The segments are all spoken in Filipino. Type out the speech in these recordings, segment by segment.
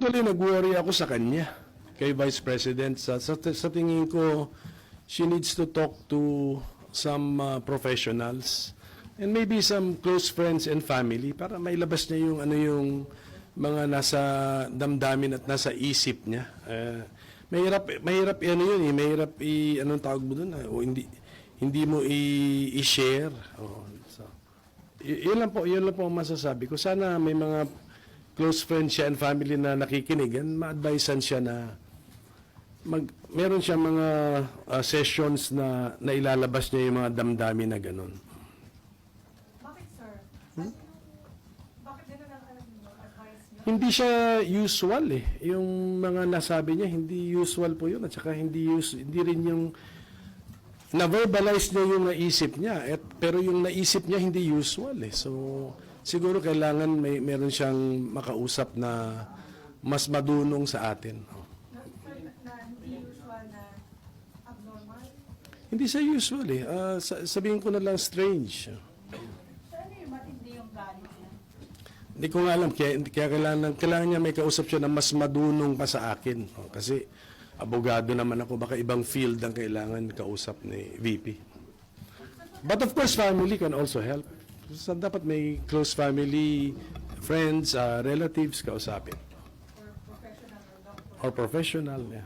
Actually, nag-worry ako sa kanya, kay Vice President. Sa tingin ko, she needs to talk to some professionals and maybe some close friends and family para mailabas niya yung yung mga nasa damdamin at nasa isip niya. Mahirap yun eh. Mahirap anong tawag mo doon? O hindi mo i-share. So, yun lang po ang masasabi ko. Sana may mga close friends siya and family na nakikinig and ma-advisean siya na meron siya mga sessions na ilalabas niya yung mga damdamin na ganun. Bakit, sir? Bakit ganun ang advice niyo? Hindi siya usual eh. Yung mga nasabi niya, hindi usual po yun. At saka hindi rin yung na-verbalize niya yung naisip niya. Pero yung naisip niya, hindi usual eh. So, siguro kailangan meron siyang makausap na mas madunong sa atin. Na hindi usual na abnormal? Hindi siya usual eh. Sabihin ko na lang strange. So, ano yung matindi yung galit niya? Hindi ko nga alam. Kaya kailangan niya may kausap siya na mas madunong pa sa akin. Kasi abogado naman ako. Baka ibang field ang kailangan kausap ni VP. But of course, family can also help. So, dapat may close family, friends, relatives kausapin. Or professional or doctor? Or professional, yeah.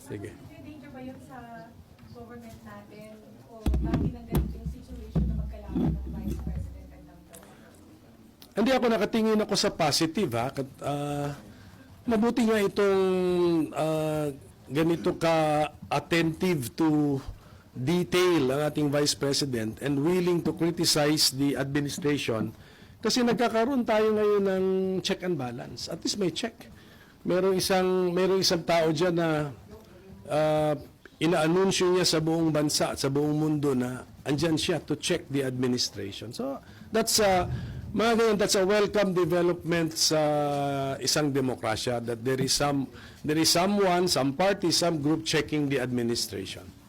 Sige. May danger ba yun sa government natin? O dati ng ganitong situation na magkailangan ng Vice President and ng President? Hindi ako nakatingin ako sa positive ha. Mabuti nga itong ganito ka attentive to detail ang ating Vice President and willing to criticize the administration kasi nagkakaroon tayo ngayon ng check and balance. At least may check. Merong isang tao dyan na inaanunsyo niya sa buong bansa at sa buong mundo na andyan siya to check the administration. So that's that's a welcome development sa isang demokrasya that there is someone, some party, some group checking the administration.